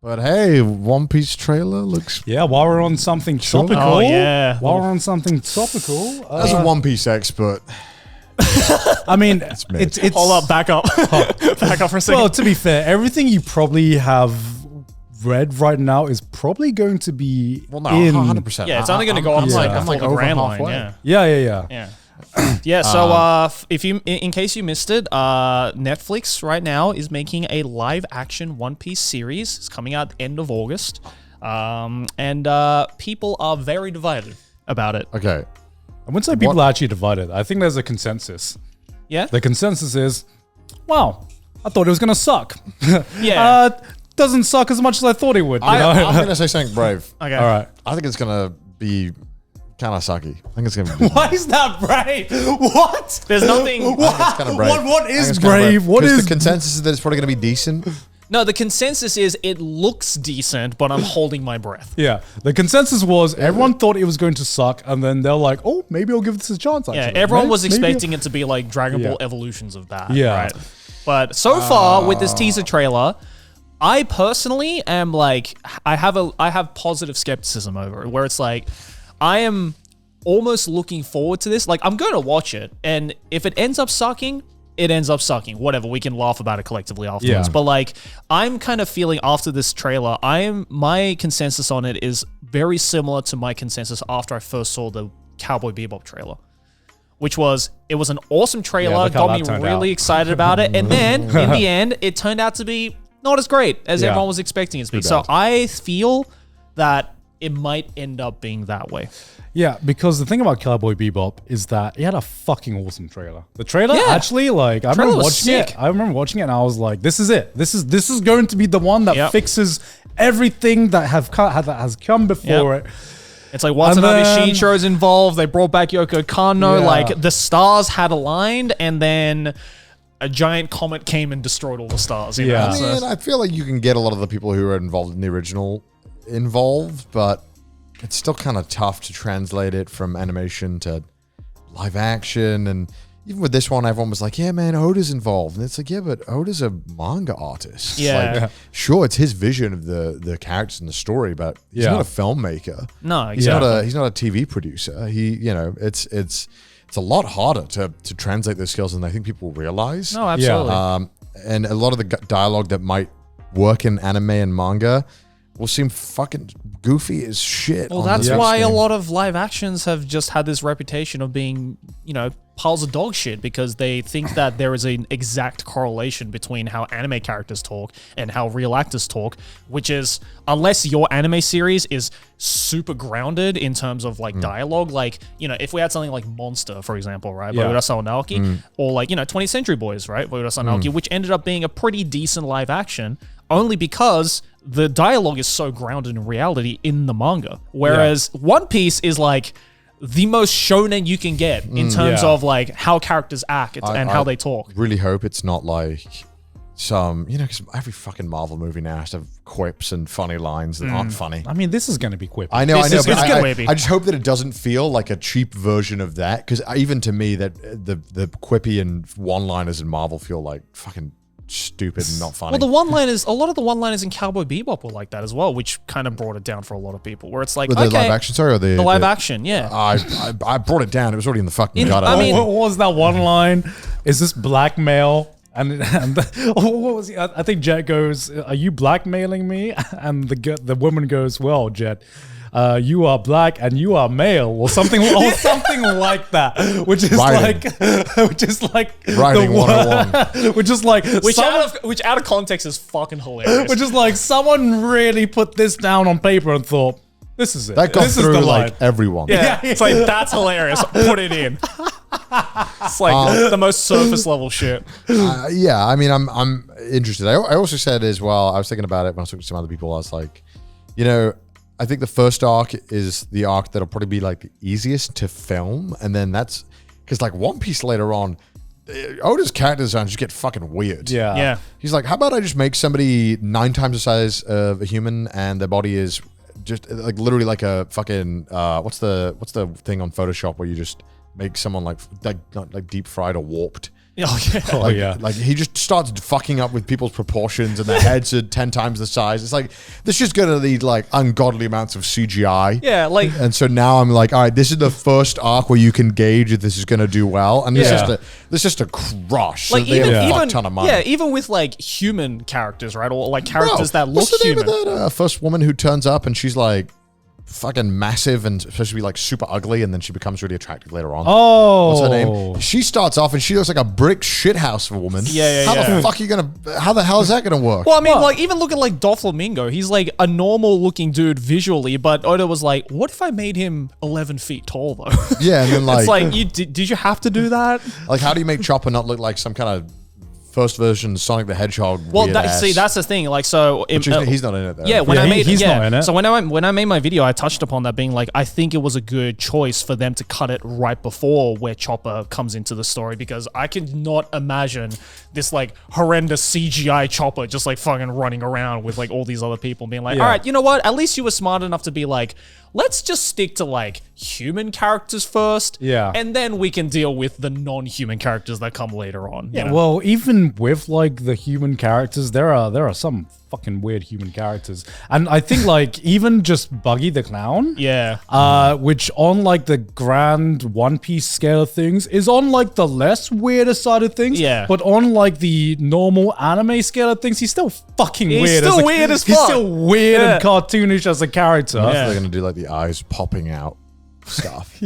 But hey, One Piece trailer looks... Yeah, while we're on something topical. Oh, yeah. While we're on something topical. As a One Piece expert... I mean, mid. it's... Hold up, back up. Back up for a second. Well, to be fair, everything you probably have read right now is probably going to be Well, no, in... 100%. yeah, it's only going to go up I'm like like before the over Grand Line. halfway. Yeah. Yeah. Yeah. So if you, in case you missed it, Netflix right now is making a live action One Piece series. It's coming out end of August. And people are very divided about it. Okay. I wouldn't say people are actually divided. I think there's a consensus. Yeah? The consensus is, wow, I thought it was going to suck. Yeah. Doesn't suck as much as I thought it would. You know? I'm going to say something brave. Okay. All right. I think it's going to be kind of sucky. I think it's going to be... Why is that brave? What? There's nothing... It's kind of brave. What I think is it's kinda brave? What 'Cause is... the consensus is that it's probably going to be decent. No, the consensus is it looks decent, but I'm holding my breath. Yeah. The consensus was everyone thought it was going to suck, and then they're like, oh, maybe I'll give this a chance, actually. Yeah, everyone was Maybe- expecting it to be like Dragon Ball Evolutions of that. Yeah. Right? But so far with this teaser trailer, I personally am like, I have positive skepticism over it, where it's like, I am almost looking forward to this. Like, I'm going to watch it, and if it ends up sucking, it ends up sucking. Whatever, we can laugh about it collectively afterwards. Yeah. But like, I'm kind of feeling after this trailer, my consensus on it is very similar to my consensus after I first saw the Cowboy Bebop trailer. Which was, it was an awesome trailer, look how got that me turned really out. excited about it. And then, in the end, it turned out to be not as great as Yeah. everyone was expecting it to be. So I feel that it might end up being that way. Yeah, because the thing about Cowboy Bebop is that it had a fucking awesome trailer. The trailer Yeah. actually, like, I remember was watching it. sick. I remember watching it, and I was like, "This is it. This is going to be the one that Yep. fixes everything that has come before it." It's like Watanabe then- Shichiro's involved. They brought back Yoko Kanno. Yeah. Like, the stars had aligned, and then a giant comet came and destroyed all the stars. You Yeah. know? I So- mean, I feel like you can get a lot of the people who are involved in the original involved, but it's still kind of tough to translate it from animation to live action. And even with this one, everyone was like, yeah, man, Oda's involved. And it's like, yeah, but Oda's a manga artist. Yeah. Like, sure, it's his vision of the characters and the story, but he's Yeah. not a filmmaker. no, He's exactly. not a TV producer. It's a lot harder to translate those skills than I think people realize. No, absolutely. And a lot of the dialogue that might work in anime and manga will seem fucking goofy as shit. Well, on that's the why a screen. lot of live actions have just had this reputation of being, piles of dog shit, because they think that there is an exact correlation between how anime characters talk and how real actors talk, which is, unless your anime series is super grounded in terms of like dialogue, like, if we had something like Monster, for example, right? Yeah. Boiis Naoki, or like, 20th Century Boys, right? Boiis Naoki, which ended up being a pretty decent live action, only because the dialogue is so grounded in reality in the manga. Whereas One Piece is like the most shonen you can get in terms Yeah. of like how characters act and how they talk. Really hope it's not like some, because every fucking Marvel movie now has to have quips and funny lines that aren't funny. I mean, this is going to be quippy. I know, This is but gonna be. I just hope that it doesn't feel like a cheap version of that, because even to me, that the quippy and one-liners in Marvel feel like fucking stupid and not funny. Well, a lot of the one-liners in Cowboy Bebop were like that as well, which kind of brought it down for a lot of people, where it's like, With okay, the live action, sorry, or the live action, yeah. I brought it down. It was already in the fucking gutter. I mean- what was that one line? Is this blackmail? And what was he? I think Jet goes, "Are you blackmailing me?" And the woman goes, "Well, Jet, you are black and you are male," or something like that. Which is Writing. Writing the 101. which is like Which out of context is fucking hilarious. which is like someone really put this down on paper and thought, "This is it. That got this is through the like line." everyone. Yeah, it's like, that's hilarious. Put it in. It's like the most surface level shit. Yeah, I mean, I'm interested. I also said as well, I was thinking about it when I was talking to some other people. I was like, I think the first arc is the arc that'll probably be like the easiest to film, and then that's because like One Piece later on, Oda's character designs just get fucking weird. Yeah. He's like, how about I just make somebody 9 times the size of a human, and their body is just like literally like a fucking what's the thing on Photoshop where you just make someone like deep fried or warped. Oh yeah. Oh yeah. Like he just starts fucking up with people's proportions and their heads are 10 times the size. It's like, this is going to need like ungodly amounts of CGI. Yeah, like And so now I'm like, all right, this is the first arc where you can gauge if this is going to do well. And this is just a crush. like So they have a fuck even ton of money. yeah, even with like human characters, right? Or like characters that look what's the human. name of that first woman who turns up and she's like fucking massive and supposed to be like super ugly and then she becomes really attractive later on? Oh, What's her name? She starts off and she looks like a brick shithouse of a woman. Yeah. How the fuck are you gonna? How the hell is that gonna work? Well, I mean, like even look at like Doflamingo. He's like a normal looking dude visually, but Oda was like, "What if I made him 11 feet tall though?" Yeah, and then like, it's like, did you have to do that? like how do you make Chopper not look like some kind of first version Sonic the Hedgehog? Well, weird ass? see, that's the thing. Like, so Which is- he's not in it though. Yeah, when Yeah, I made he's not in it. So when I made my video, I touched upon that being like, I think it was a good choice for them to cut it right before where Chopper comes into the story, because I could not imagine this like horrendous CGI Chopper just like fucking running around with like all these other people being like, Yeah. all right, you know what? At least you were smart enough to be like, let's just stick to like human characters first, Yeah. and then we can deal with the non-human characters that come later on. you Yeah, know? well, even with like the human characters, there are some fucking weird human characters, and I think like even just Buggy the Clown, yeah. which on like the grand One Piece scale of things is on like the less weirder side of things, Yeah. But on like the normal anime scale of things, he's still fucking He's weird. still as a- weird as He's fuck. still weird Yeah. and cartoonish as a character. Yeah. They're gonna do like the eyes popping out stuff.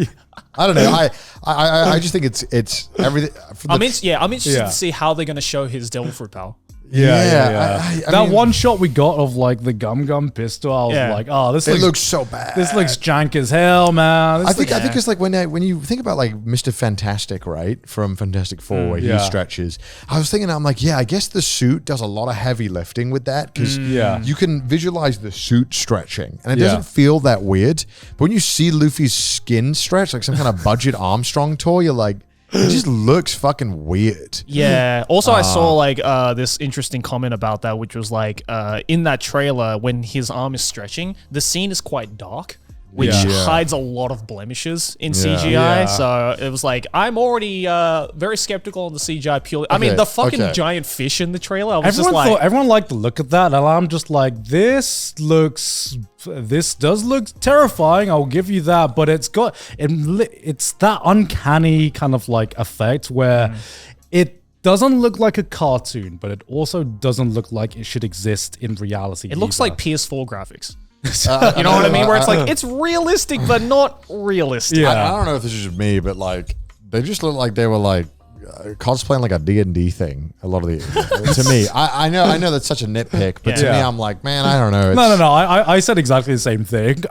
I don't know. I just think it's everything. I'm interested Yeah. to see how they're going to show his devil fruit power. Yeah, I that mean- one shot we got of like the gum pistol, I was Yeah. like, oh, this It looks so bad. this looks jank as hell, man. This I think looks- it's like when you think about like Mr. Fantastic, right, from Fantastic Four, where yeah. he stretches. I was thinking, I'm like, yeah, I guess the suit does a lot of heavy lifting with that because Yeah. you can visualize the suit stretching, and it Yeah. doesn't feel that weird. But when you see Luffy's skin stretch, like some kind of budget Armstrong toy, you're like, it just looks fucking weird. Yeah. Also, I saw like this interesting comment about that, which was like in that trailer when his arm is stretching, the scene is quite dark, which Yeah. hides a lot of blemishes in Yeah. CGI. Yeah. So it was like, I'm already very skeptical on the CGI purely. I mean, Okay, the fucking okay. giant fish in the trailer. I was Everyone just like, everyone liked the look of that, and I'm just like, this does look terrifying. I'll give you that, but it's that uncanny kind of like effect where it doesn't look like a cartoon, but it also doesn't look like it should exist in reality. it looks either. like PS4 graphics. You know what I mean? Where it's like, it's realistic, but not realistic. Yeah. I don't know if this is just me, but like they just look like they were like cosplaying like a D&D thing. A lot of the to me, I know that's such a nitpick, but to Yeah. me, I'm like, man, I don't know. No. I said exactly the same thing.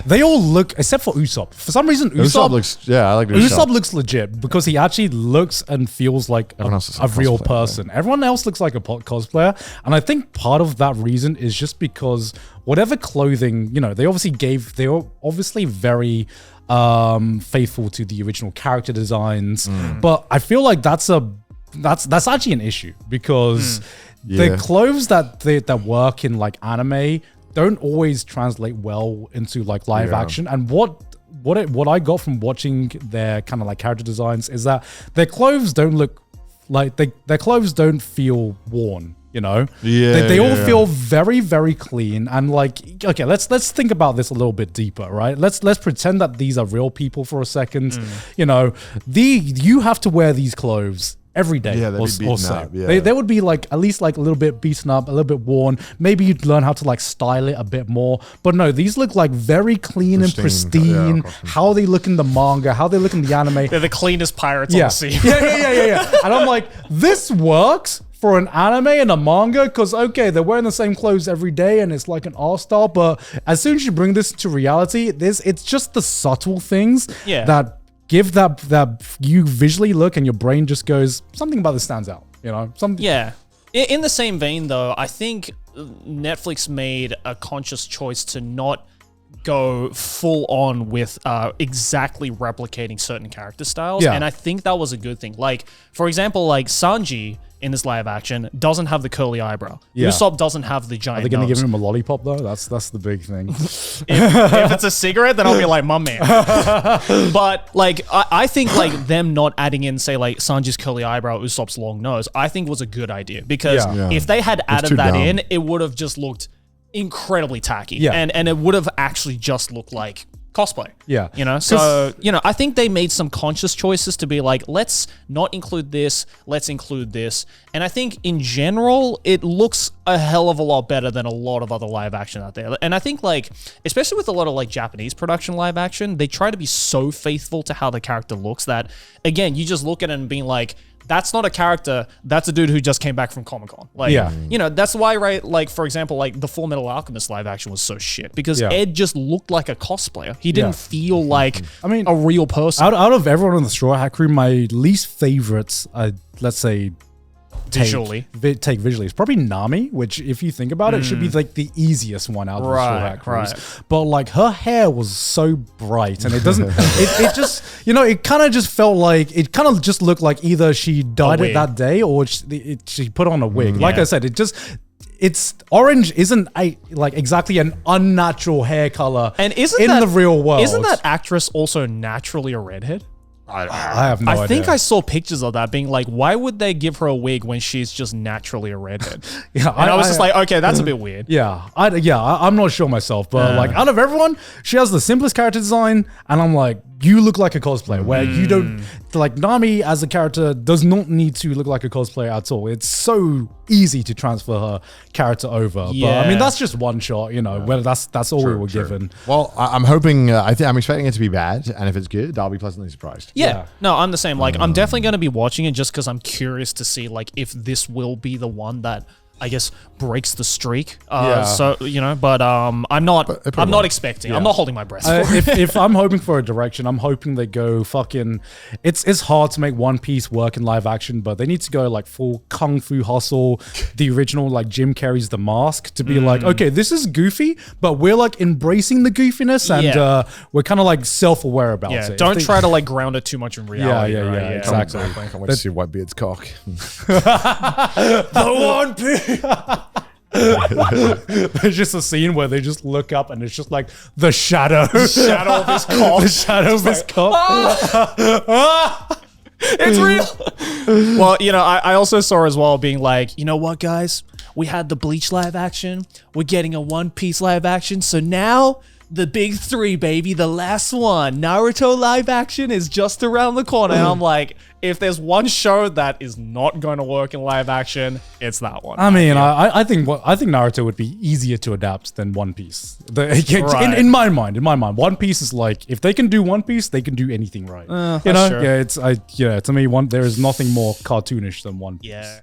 They all look, except for Usopp. For some reason, Usopp looks, yeah, I like Usopp. Usopp looks legit because he actually looks and feels like Everyone else is a a real cosplayer, person. Everyone else looks like a cosplayer. And I think part of that reason is just because whatever clothing, they were obviously very faithful to the original character designs. But I feel like that's actually an issue because Yeah. the clothes that work in like anime don't always translate well into like live Yeah. action. And what I got from watching their kind of like character designs is that their clothes don't look like their clothes don't feel worn. Yeah, they all yeah. feel very, very clean. And like, okay, let's think about this a little bit deeper, right? Let's pretend that these are real people for a second. You have to wear these clothes every day. Yeah, they'd be beaten so. up, yeah. They would be like at least like a little bit beaten up, a little bit worn. Maybe you'd learn how to like style it a bit more. But no, these look like very clean and Pristine, pristine. yeah, How they look in the manga, how they look in the anime. They're the cleanest pirates on the sea. Yeah. And I'm like, this works for an anime and a manga because, okay, they're wearing the same clothes every day and it's like an art style. But as soon as you bring this to reality, it's just the subtle things that give that you visually look and your brain just goes, something about this stands out. Something. Yeah. In the same vein, though, I think Netflix made a conscious choice to not go full on with exactly replicating certain character styles. Yeah. And I think that was a good thing. Like, for example, like Sanji in this live action doesn't have the curly eyebrow. Yeah. Usopp doesn't have the giant Are they going to nose. give him a lollipop though? That's the big thing. If it's a cigarette, then I'll be like, my man. But like, I think like them not adding in, say, like Sanji's curly eyebrow, Usopp's long nose, I think was a good idea, because Yeah. if they had too added that dumb. in, it would have just looked incredibly tacky. Yeah. And it would have actually just looked like cosplay. Yeah. You know, so, you know, I think they made some conscious choices to be like, let's not include this, let's include this. And I think in general, it looks a hell of a lot better than a lot of other live action out there. And I think like, especially with a lot of like Japanese production live action, they try to be so faithful to how the character looks that, again, you just look at it and being like, that's not a character. That's a dude who just came back from Comic-Con. Like, Yeah. you know, that's why, right? Like, for example, like the Full Metal Alchemist live action was so shit because Yeah. Ed just looked like a cosplayer. He didn't feel like, I mean, a real person. Out of everyone on the Straw Hat Crew, my least favorites, let's say, Visually. take visually, is probably Nami, which, if you think about it, should be like the easiest one out of the Straw Hat Crews. right. But like her hair was so bright, and it doesn't. it just, you know, it kind of just felt like it kind of just looked like either she dyed it wig. that day or she put on a wig. Like Yeah. I said, it's orange isn't like exactly an unnatural hair color, And isn't in that, the real world. Isn't that actress also naturally a redhead? I have no idea. I think I saw pictures of that being like, why would they give her a wig when she's just naturally a redhead? Yeah, And I was just like, okay, that's a bit weird. Yeah, I'm not sure myself, but like out of everyone, she has the simplest character design, and I'm like, you look like a cosplayer. Where you don't like Nami as a character does not need to look like a cosplayer at all. It's so easy to transfer her character over. But I Yeah. mean, that's just one shot, you know. Whether that's all we were given. Well, I'm hoping. I'm expecting it to be bad, and if it's good, I'll be pleasantly surprised. Yeah. No, I'm the same. Like, I'm definitely going to be watching it just because I'm curious to see, like, if this will be the one that, I guess, breaks the streak. Yeah. So, you know, but I'm not it probably I'm not won't. expecting. I'm not holding my breath. for it. If I'm hoping for a direction, I'm hoping they go fucking. It's hard to make One Piece work in live action, but they need to go like full Kung Fu Hustle, the original like Jim Carrey's The Mask, to be like, okay, this is goofy, but we're like embracing the goofiness, and Yeah. we're kind of like self-aware about Yeah, it. don't If they- try to like ground it too much in reality. yeah, right? exactly. Can't wait to see Whitebeard's cock. The One Piece. There's just a scene where they just look up and it's just like the shadow, Shadow of his cock. the shadow of his cock. It's real. Well, you know, I also saw as well being like, you know what, guys? We had the Bleach live action. We're getting a One Piece live action. So now the big three, baby, the last one, Naruto live action is just around the corner. And I'm like, if there's one show that is not going to work in live action, it's that one. I mean, I think Naruto would be easier to adapt than One Piece. Right. In my mind, One Piece is like, if they can do One Piece, they can do anything right. You know, true. to me, there is nothing more cartoonish than One Piece. Yeah.